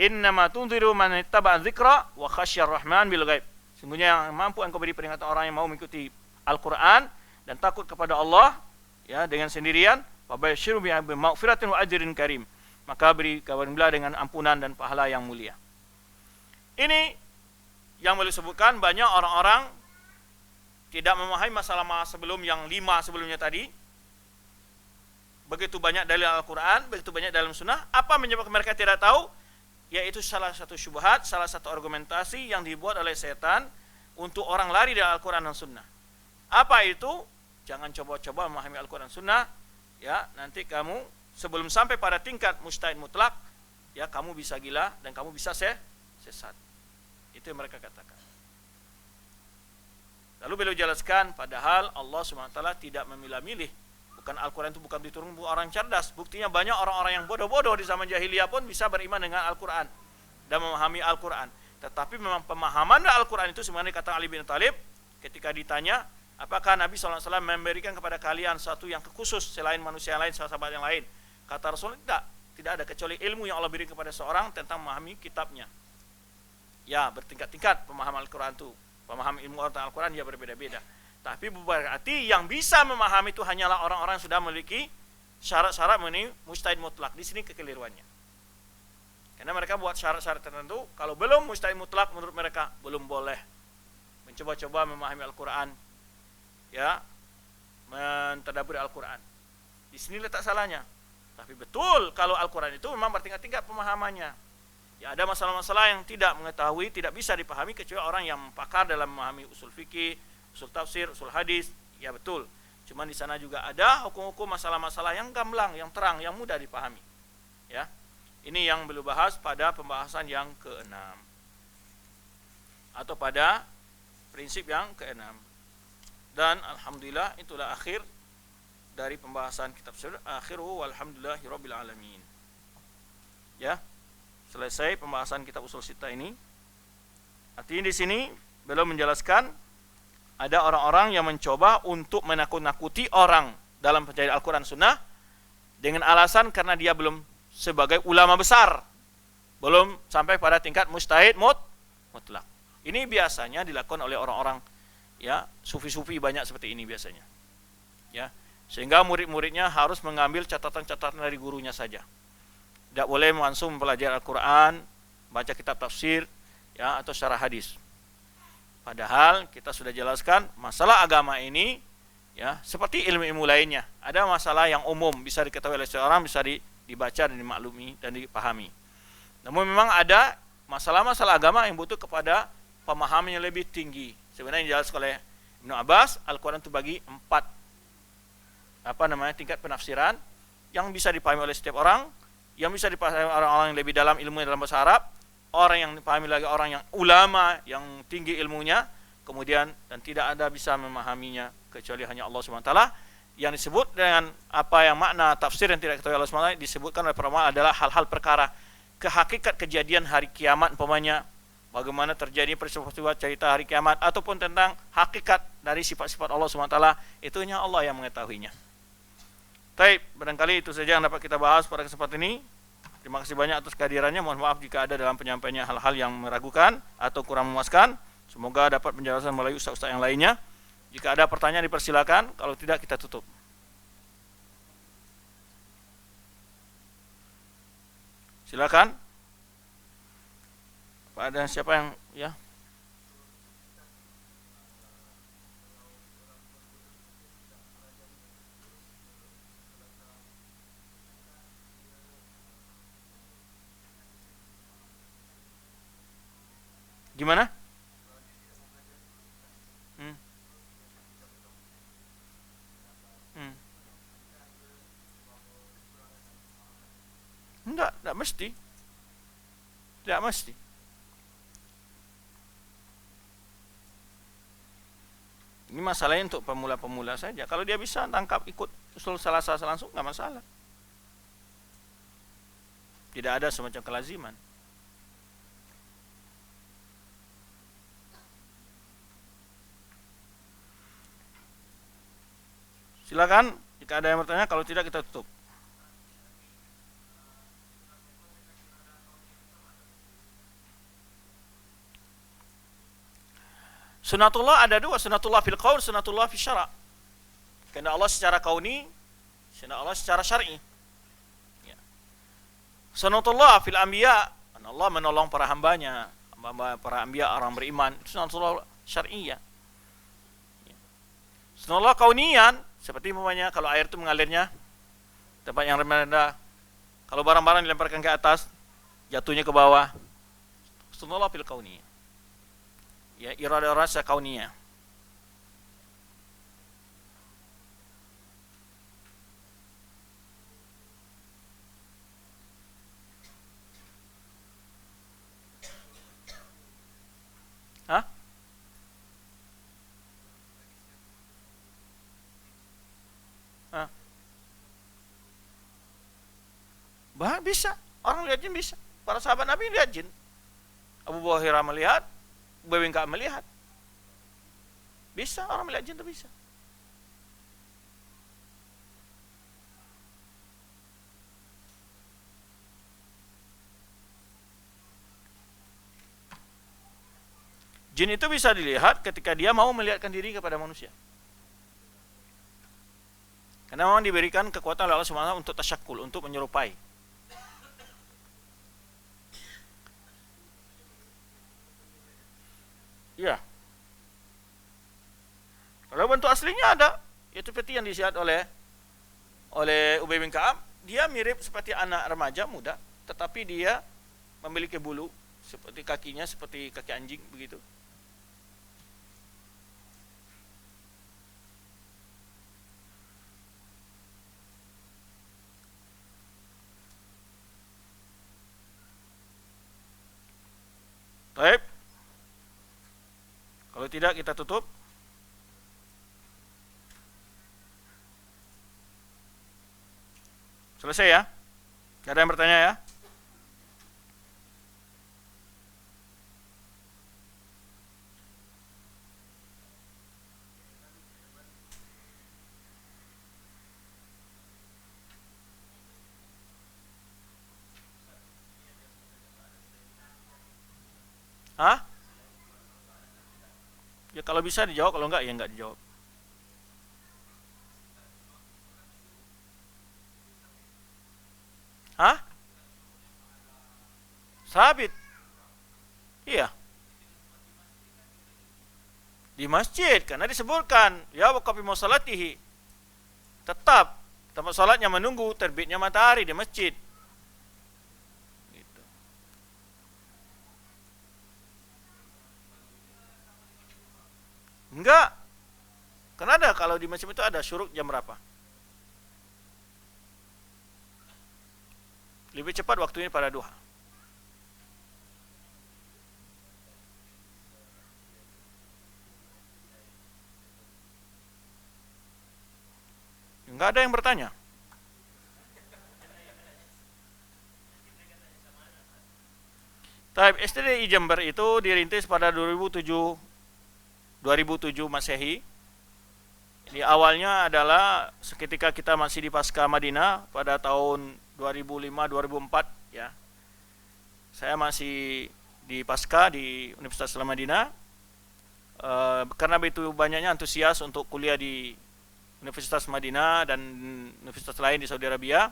[SPEAKER 1] Innama tunziru man ittaba'a dzikra wa khasyar rahman bil ghaib, sungguhnya yang mampu engkau beri peringatan orang yang mau mengikuti Al-Quran dan takut kepada Allah ya dengan sendirian. Fabashshiru bi maghfiratin wa ajrin karim, maka beri kabar gembira dengan ampunan dan pahala yang mulia. Ini yang boleh sebutkan banyak orang-orang tidak memahami masalah-masalah sebelum yang 5 sebelumnya tadi. Begitu banyak dalil Al-Quran, begitu banyak dalam sunnah. Apa menyebabkan mereka tidak tahu? Yaitu salah satu syubhat, salah satu argumentasi yang dibuat oleh setan untuk orang lari dari Al-Quran dan sunnah. Apa itu? Jangan coba-coba memahami Al-Quran dan sunnah ya, nanti kamu sebelum sampai pada tingkat mustahid mutlak ya, kamu bisa gila dan kamu bisa sesat. Itu yang mereka katakan. Lalu beliau jelaskan, padahal Allah SWT tidak memilah-milih. Bukan Al-Quran itu bukan diturunkan untuk orang cerdas. Buktinya banyak orang-orang yang bodoh-bodoh di zaman jahiliyah pun bisa beriman dengan Al-Quran dan memahami Al-Quran. Tetapi memang pemahaman Al-Quran itu sebenarnya kata Ali bin Thalib ketika ditanya, apakah Nabi SAW memberikan kepada kalian satu yang khusus selain manusia yang lain, sahabat yang lain? Kata Rasul, tidak ada kecuali ilmu yang Allah beri kepada seorang tentang memahami kitabnya. Ya, bertingkat-tingkat pemahaman Al-Quran itu. Pemahaman ilmu tentang Al-Quran ya berbeda-beda. Tapi berarti yang bisa memahami itu hanyalah orang-orang yang sudah memiliki syarat-syarat mengenai mustahid mutlak. Di sini kekeliruannya. Karena mereka buat syarat-syarat tertentu, kalau belum mustahil mutlak menurut mereka belum boleh mencoba-coba memahami Al-Quran, ya, mentadabburi Al-Quran. Di sini letak salahnya. Tapi betul kalau Al-Quran itu memang bertingkat-tingkat pemahamannya. Ya, ada masalah-masalah yang tidak mengetahui, tidak bisa dipahami kecuali orang yang pakar dalam memahami usul fikih, usul tafsir, usul hadis. Ya betul. Cuman di sana juga ada hukum-hukum masalah-masalah yang gamblang, yang terang, yang mudah dipahami. Ya. Ini yang belum bahas pada pembahasan yang ke-6. Atau pada prinsip yang ke-6. Dan alhamdulillah itulah akhir dari pembahasan kitab sunnah. Akhiruhu walhamdulillahirabbil alamin. Ya. Selesai pembahasan kitab usul sittah ini. Artinya di sini belum menjelaskan ada orang-orang yang mencoba untuk menakut-nakuti orang dalam pencari Al-Quran Sunnah dengan alasan karena dia belum sebagai ulama besar, belum sampai pada tingkat mujtahid mutlak. Ini biasanya dilakukan oleh orang-orang, ya, sufi-sufi banyak seperti ini biasanya, ya, sehingga murid-muridnya harus mengambil catatan-catatan dari gurunya saja, tidak boleh langsung mempelajari Al-Quran, baca kitab tafsir, ya, atau syarah hadis. Padahal kita sudah jelaskan masalah agama ini, ya, seperti ilmu-ilmu lainnya, ada masalah yang umum bisa diketahui oleh seorang, bisa dibaca dan dimaklumi dan dipahami. Namun memang ada masalah-masalah agama yang butuh kepada pemahaman yang lebih tinggi. Sebenarnya dijelaskan oleh Ibnu Abbas, Al-Quran itu bagi 4 tingkat penafsiran yang bisa dipahami oleh setiap orang, yang bisa dipahami orang-orang yang lebih dalam ilmu dalam bahasa Arab, orang yang dipahami lagi orang yang ulama yang tinggi ilmunya, kemudian dan tidak ada bisa memahaminya kecuali hanya Allah Subhanahu wa taala. Yang disebut dengan apa yang makna tafsir yang tidak diketahui Allah SWT disebutkan oleh para ulama adalah hal-hal perkara kehakikat kejadian hari kiamat, umpamanya bagaimana terjadi peristiwa cerita hari kiamat, ataupun tentang hakikat dari sifat-sifat Allah SWT, itu hanya Allah yang mengetahuinya. Baik, barangkali itu saja yang dapat kita bahas pada kesempatan ini. Terima kasih banyak atas kehadirannya. Mohon maaf jika ada dalam penyampaiannya hal-hal yang meragukan atau kurang memuaskan. Semoga dapat penjelasan melalui ustaz-ustaz yang lainnya. Jika ada pertanyaan dipersilakan, kalau tidak kita tutup. Silakan. Ada siapa yang ya? Gimana? Enggak mesti. Tidak mesti. Ini masalahnya untuk pemula-pemula saja. Kalau dia bisa tangkap ikut usul salasa langsung, enggak masalah. Tidak ada semacam kelaziman. Silakan jika ada yang bertanya, kalau tidak kita tutup. Sunatullah ada dua, sunatullah fil qaul, sunatullah fil syara'. Karena Allah secara kauni, karena Allah secara syar'i. Ya. Sunatullah fil anbiya, Allah menolong para hambanya, para anbiya, orang beriman, itu sunatullah syar'iyah. Ya. Sunatullah kauniyan, seperti umpamanya kalau air itu mengalirnya tempat yang rendah, kalau barang-barang dilemparkan ke atas, jatuhnya ke bawah. Sunatullah fil kauniyah. Ya, irada rasa kauniyah. Hah? Hah? Bisa. Orang lihat jin bisa. Para sahabat Nabi lihat jin. Abu Hurairah melihat, Bebingka melihat. Bisa, orang melihat jin itu bisa. Jin itu bisa dilihat ketika dia mau melihatkan diri kepada manusia. Karena memang diberikan kekuatan oleh Allah SWT untuk tasyakul, untuk menyerupai. Ya. Kalau bentuk aslinya ada, itu seperti yang dilihat oleh Ubay bin Ka'ab, dia mirip seperti anak remaja muda, tetapi dia memiliki bulu seperti kakinya seperti kaki anjing begitu. Baik. Kalau tidak kita tutup. Selesai ya? Gak ada yang bertanya ya? Hah? Ya kalau bisa dijawab, kalau enggak ya enggak dijawab. Hah? Sabit. Iya. Di masjid karena disebutkan ya waqafi musalatihi. Tetap tempat salatnya menunggu terbitnya matahari di masjid. Gitu. Enggak. Karena ada kalau di masjid itu ada syuruk jam berapa? Lebih cepat waktunya pada duha. Enggak ada yang bertanya. Taib STDI Jember itu dirintis pada 2007 Masehi. Di awalnya adalah seketika kita masih di Pasca Madinah pada tahun 2005-2004 ya. Saya masih di Pasca di Universitas Islam Madinah. Karena begitu banyaknya antusias untuk kuliah di Universitas Madinah dan universitas lain di Saudi Arabia.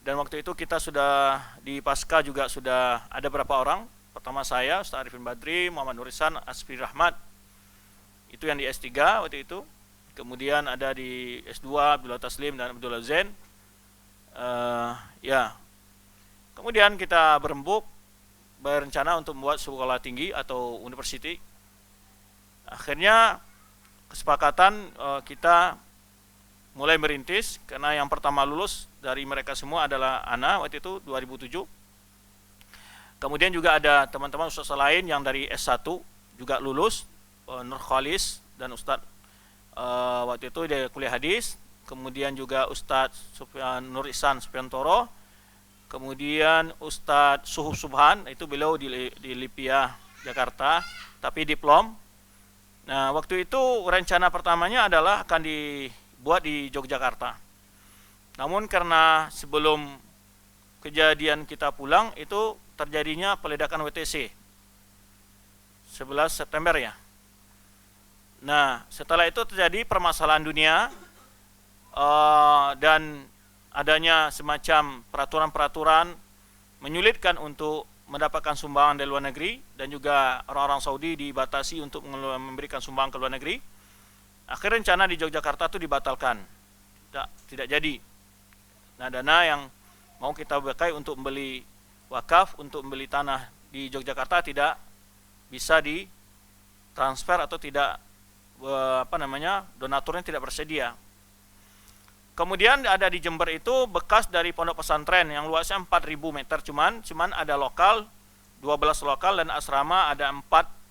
[SPEAKER 1] Dan waktu itu kita sudah di Pasca juga sudah ada berapa orang. Pertama saya, Ustaz Arifin Badri, Muhammad Nurisan, Asfi Rahmat. Itu yang di S3 waktu itu. Kemudian ada di S2 Abdullah Taslim dan Abdullah Zain. Ya. Kemudian kita berembuk berencana untuk membuat sekolah tinggi atau university. Akhirnya kesepakatan kita mulai merintis karena yang pertama lulus dari mereka semua adalah Ana waktu itu 2007. Kemudian juga ada teman-teman ustaz lain yang dari S1 juga lulus, Nur Khalis dan Ustaz waktu itu dia kuliah hadis. Kemudian juga Ustaz Nur Ihsan Supiantoro. Kemudian Ustaz Suhuf Subhan, itu beliau di Lipia Jakarta, tapi diplom. Nah, waktu itu rencana pertamanya adalah akan dibuat di Yogyakarta. Namun karena sebelum kejadian kita pulang itu terjadinya peledakan WTC 11 September ya. Nah, setelah itu terjadi permasalahan dunia dan adanya semacam peraturan-peraturan menyulitkan untuk mendapatkan sumbangan dari luar negeri, dan juga orang-orang Saudi dibatasi untuk memberikan sumbangan ke luar negeri. Akhir rencana di Yogyakarta itu dibatalkan, tidak jadi. Nah, dana yang mau kita pakai untuk membeli wakaf, untuk membeli tanah di Yogyakarta tidak bisa ditransfer atau tidak donaturnya tidak bersedia. Kemudian ada di Jember itu bekas dari pondok pesantren yang luasnya 4.000 meter, cuman ada lokal 12 lokal dan asrama ada 4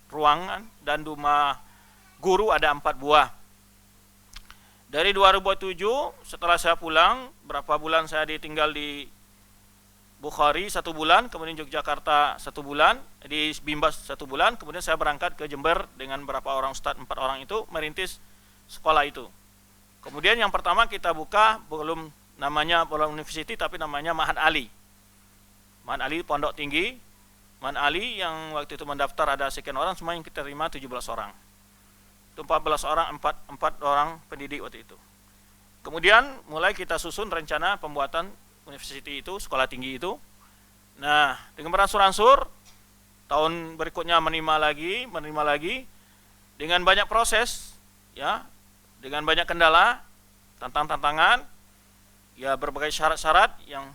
[SPEAKER 1] ruangan dan rumah guru ada 4 buah. Dari 2007 setelah saya pulang, berapa bulan saya ditinggal di Bukhari 1 bulan, kemudian Yogyakarta 1 bulan, di Bimbas 1 bulan, kemudian saya berangkat ke Jember dengan berapa orang ustadz, 4 orang itu merintis sekolah itu. Kemudian yang pertama kita buka belum university tapi namanya Ma'had Ali. Ma'had Ali pondok tinggi. Ma'had Ali yang waktu itu mendaftar ada sekian orang, semua yang kita terima 17 orang. Itu 14 orang, 4 orang pendidik waktu itu. Kemudian mulai kita susun rencana pembuatan university itu, sekolah tinggi itu. Nah, dengan beransur-ansur tahun berikutnya menerima lagi dengan banyak proses, ya, dengan banyak kendala, tantangan, ya berbagai syarat-syarat yang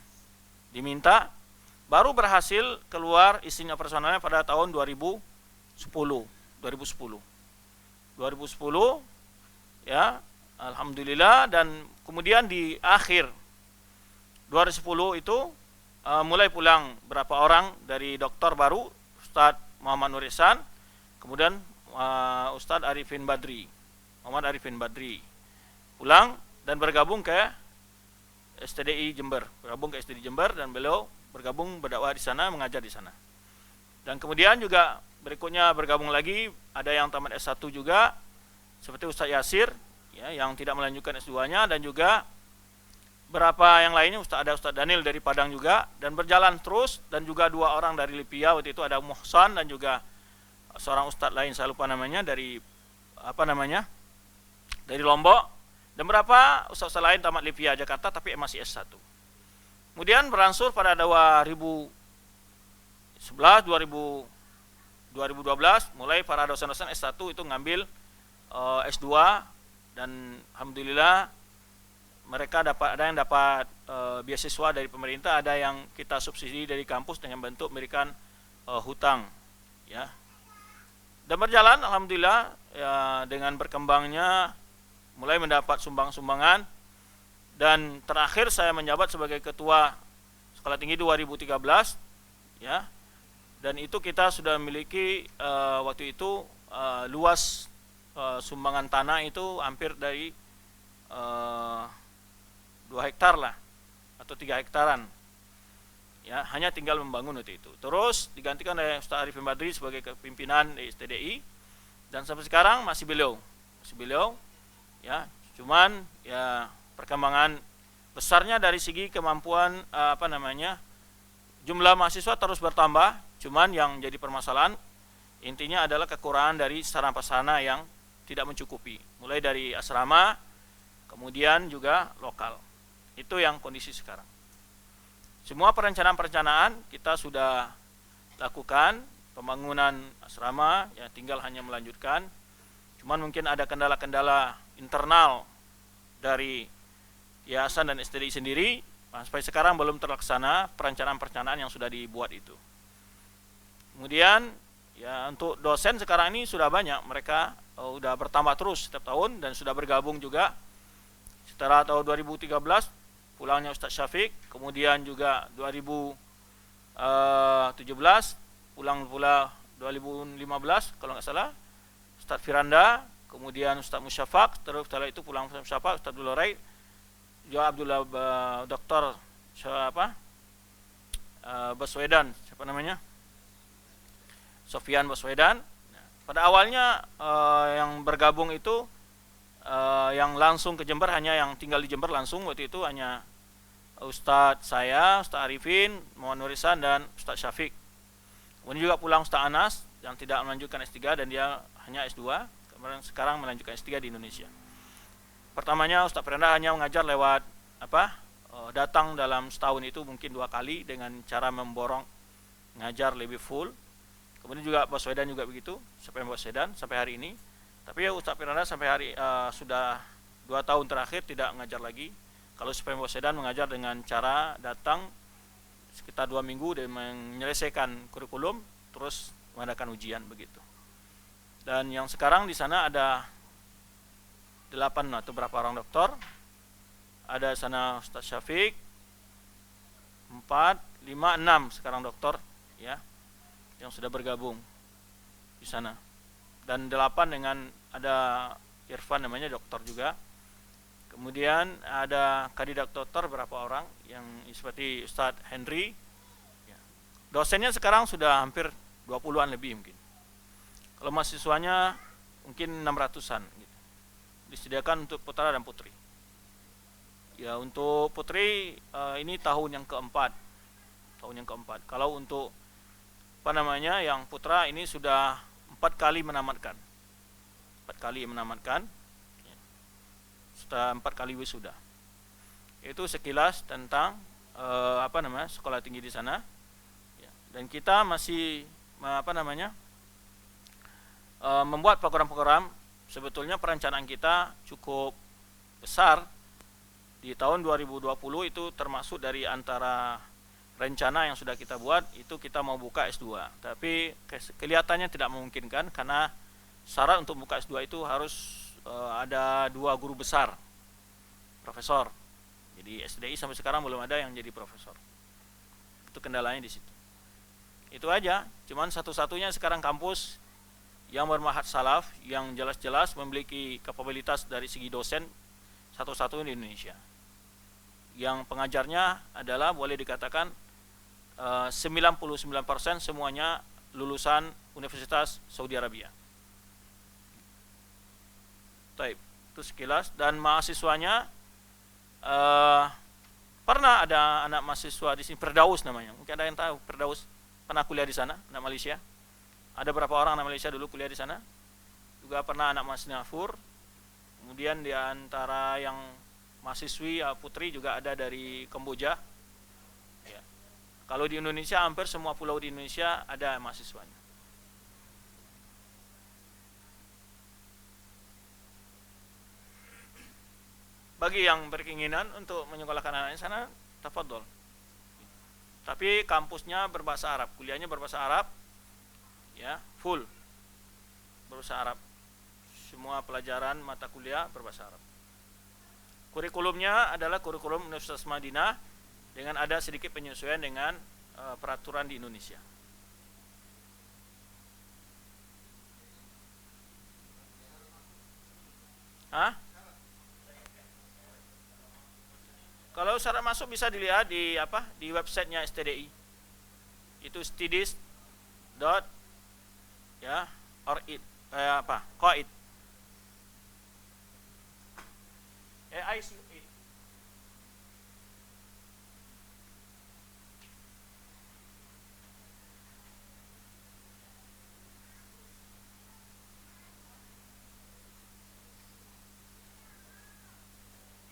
[SPEAKER 1] diminta, baru berhasil keluar izinnya personalnya pada tahun 2010, ya, alhamdulillah. Dan kemudian di akhir 2010 itu mulai pulang berapa orang dari dokter baru, Ustadz Muhammad Nur Ihsan, kemudian Ustadz Muhammad Arifin Badri pulang dan bergabung ke STDI Jember, dan beliau bergabung berdakwah di sana, mengajar di sana. Dan kemudian juga berikutnya bergabung lagi, ada yang tamat S1 juga, seperti Ustadz Yasir, ya, yang tidak melanjutkan S2-nya, dan juga berapa yang lainnya, ada Ustadz Daniel dari Padang juga, dan berjalan terus. Dan juga 2 orang dari Lipia, waktu itu ada Muhsan dan juga seorang Ustadz lain, saya lupa namanya, dari dari Lombok, dan berapa Ustadz lain tamat Lipia Jakarta tapi masih S1. Kemudian berangsur pada 2011, 2012 mulai para dosen-dosen S1 itu ngambil S2, dan alhamdulillah mereka ada yang dapat beasiswa dari pemerintah, ada yang kita subsidi dari kampus dengan bentuk memberikan hutang, ya. Dan berjalan alhamdulillah, ya, dengan berkembangnya mulai mendapat sumbangan, dan terakhir saya menjabat sebagai ketua Sekolah Tinggi 2013, ya. Dan itu kita sudah memiliki waktu itu luas sumbangan tanah itu hampir dari 2 hektar lah, atau 3 hektaran, ya, hanya tinggal membangun waktu itu. Terus digantikan oleh Ustaz Arifin Badri sebagai pimpinan STDI, dan sampai sekarang masih beliau, ya. Cuman ya perkembangan besarnya dari segi kemampuan jumlah mahasiswa terus bertambah, cuman yang jadi permasalahan intinya adalah kekurangan dari sarana prasarana yang tidak mencukupi, mulai dari asrama, kemudian juga lokal. Itu yang kondisi sekarang. Semua perencanaan kita sudah lakukan, pembangunan asrama, ya tinggal hanya melanjutkan. Cuman mungkin ada kendala-kendala internal dari yayasan dan STDI sendiri, sampai sekarang belum terlaksana perencanaan-perencanaan yang sudah dibuat itu. Kemudian ya untuk dosen sekarang ini sudah banyak, mereka sudah bertambah terus setiap tahun dan sudah bergabung juga. Setelah tahun 2013 pulangnya Ustadz Syafiq, kemudian juga 2017 pulang pula 2015 kalau nggak salah Ustadz Firanda, kemudian Ustadz Musyafaq, terus setelah itu pulang Ustadz Musyafaq, Ustadz Dularai, juga Abdullah Dokter Baswedan, siapa namanya? Sofyan Baswedan. Pada awalnya yang bergabung itu yang langsung ke Jember, hanya yang tinggal di Jember langsung waktu itu hanya Ustadz saya, Ustadz Arifin, Muhammad Nur Ihsan, dan Ustadz Syafiq. Kemudian juga pulang Ustadz Anas yang tidak melanjutkan S3 dan dia hanya S2, kemudian sekarang melanjutkan S3 di Indonesia. Pertamanya Ustadz Firanda hanya mengajar lewat datang dalam setahun itu mungkin 2 kali dengan cara memborong ngajar lebih full. Kemudian juga Baswedan juga begitu, sampai Baswedan sampai hari ini. Tapi ya Ustadz Firanda sampai hari sudah 2 tahun terakhir tidak mengajar lagi. Kalau supaya Baswedan mengajar dengan cara datang sekitar 2 minggu dan menyelesaikan kurikulum, terus mengadakan ujian begitu. Dan yang sekarang di sana ada 8 atau berapa orang doktor. Ada sana Ustadz Syafiq 4, 5, 6 sekarang doktor, ya, yang sudah bergabung di sana. Dan 8 dengan ada Irfan namanya dokter juga. Kemudian ada kandidat dokter berapa orang yang seperti Ustadz Henry. Dosennya sekarang sudah hampir 20-an lebih mungkin. Kalau mahasiswanya mungkin 600-an gitu. Disediakan untuk putra dan putri. Ya untuk putri ini tahun yang keempat. Kalau untuk yang putra ini sudah 4 kali menamatkan. 4 kali menamatkan. Sudah 4 kali wisuda. Itu sekilas tentang sekolah tinggi di sana. Dan kita masih apa namanya, membuat program-program. Sebetulnya perencanaan kita cukup besar di tahun 2020 itu, termasuk dari antara rencana yang sudah kita buat itu kita mau buka S2, tapi kelihatannya tidak memungkinkan karena syarat untuk buka S2 itu harus ada 2 guru besar profesor. Jadi SDI sampai sekarang belum ada yang jadi profesor. Itu kendalanya di situ. Itu aja, cuman satu-satunya sekarang kampus yang bermahat salaf yang jelas-jelas memiliki kapabilitas dari segi dosen satu-satunya di Indonesia. Yang pengajarnya adalah boleh dikatakan 99% semuanya lulusan Universitas Saudi Arabia. Taib, itu sekilas. Dan mahasiswanya pernah ada anak mahasiswa di sini, Firdaus namanya. Mungkin ada yang tahu Firdaus, pernah kuliah di sana, anak Malaysia. Ada berapa orang anak Malaysia dulu kuliah di sana. Juga pernah anak mahasiswa Singapura. Kemudian di antara yang mahasiswi putri juga ada dari Kamboja. Ya. Kalau di Indonesia hampir semua pulau di Indonesia ada mahasiswanya. Bagi yang berkeinginan untuk menyekolahkan anaknya sana, tafadhol. Tapi kampusnya berbahasa Arab, kuliahnya berbahasa Arab, ya, full berbahasa Arab. Semua pelajaran mata kuliah berbahasa Arab. Kurikulumnya adalah kurikulum Universitas Madinah dengan ada sedikit penyesuaian dengan peraturan di Indonesia. Hah? Kalau syarat masuk bisa dilihat di di websitenya STDI. Itu studis dot ya or it koid AIC.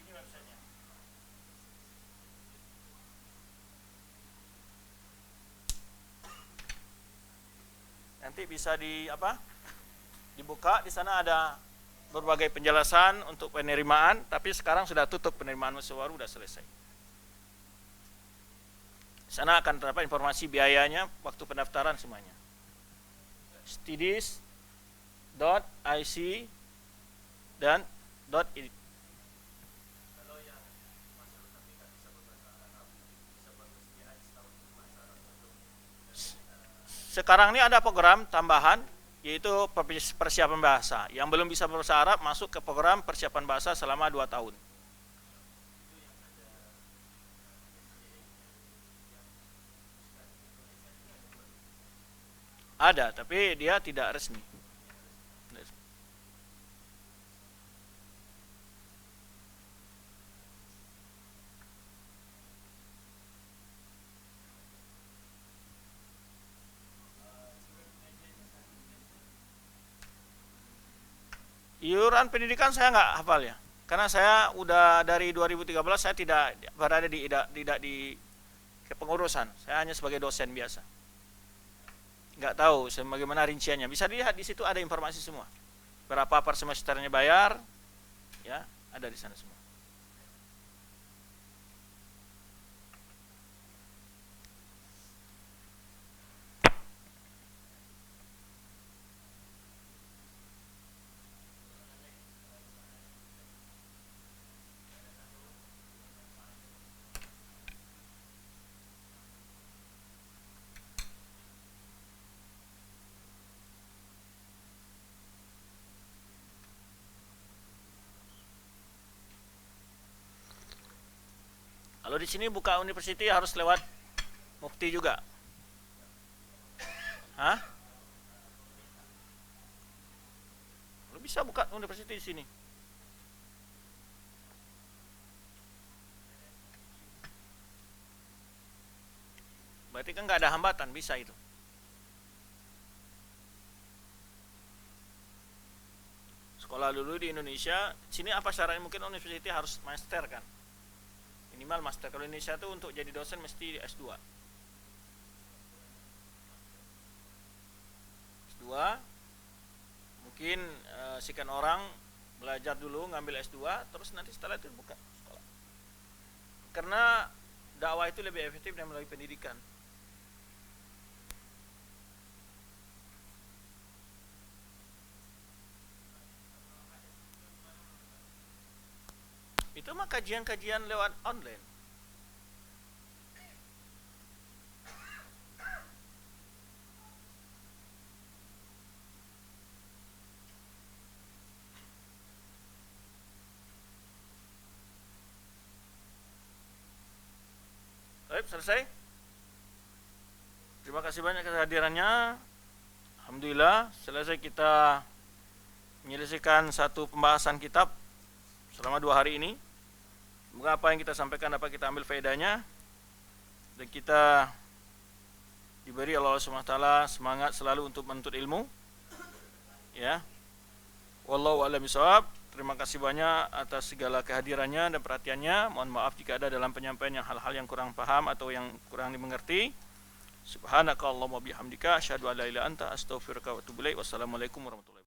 [SPEAKER 1] Ini websitenya. Nanti bisa dibuka. Di sana ada berbagai penjelasan untuk penerimaan, tapi sekarang sudah tutup penerimaan mahasiswa baru, sudah selesai. Di sana akan terdapat informasi biayanya, waktu pendaftaran semuanya. Studis.ic dan .id. Sekarang ini ada program tambahan, yaitu persiapan bahasa. Yang belum bisa berbahasa Arab masuk ke program persiapan bahasa selama 2 tahun. Ada, tapi dia tidak resmi. Iuran pendidikan saya nggak hafal ya, karena saya udah dari 2013 saya tidak berada di kepengurusan, saya hanya sebagai dosen biasa. Nggak tahu bagaimana rinciannya. Bisa dilihat di situ ada informasi semua. Berapa per semesternya bayar, ya ada di sana semua. Kalau di sini buka university harus lewat mufti juga. Hah? Lu bisa buka university di sini. Berarti kan nggak ada hambatan, bisa itu. Sekolah dulu di Indonesia, sini apa syaratnya? Mungkin university harus master kan? Minimal master. Kalau Indonesia tuh untuk jadi dosen mesti S2. mungkin sekian orang belajar dulu ngambil S2 terus nanti setelah itu buka sekolah. Karena dakwah itu lebih efektif dari melalui pendidikan. Itu mah kajian-kajian lewat online. Baik, selesai. Terima kasih banyak kehadirannya. Alhamdulillah, selesai kita menyelesaikan satu pembahasan kitab selama 2 hari ini. Semoga apa yang kita sampaikan dapat kita ambil faedahnya dan kita diberi Allah SWT semangat selalu untuk menuntut ilmu. Ya. Wallahu a'lam bishawab. Terima kasih banyak atas segala kehadirannya dan perhatiannya. Mohon maaf jika ada dalam penyampaian yang hal-hal yang kurang paham atau yang kurang dimengerti. Subhanakallahumma bihamdika asyhadu an la ilaha illa anta astaghfiruka wa atubu ilaik. Wassalamualaikum warahmatullahi wabarakatuh.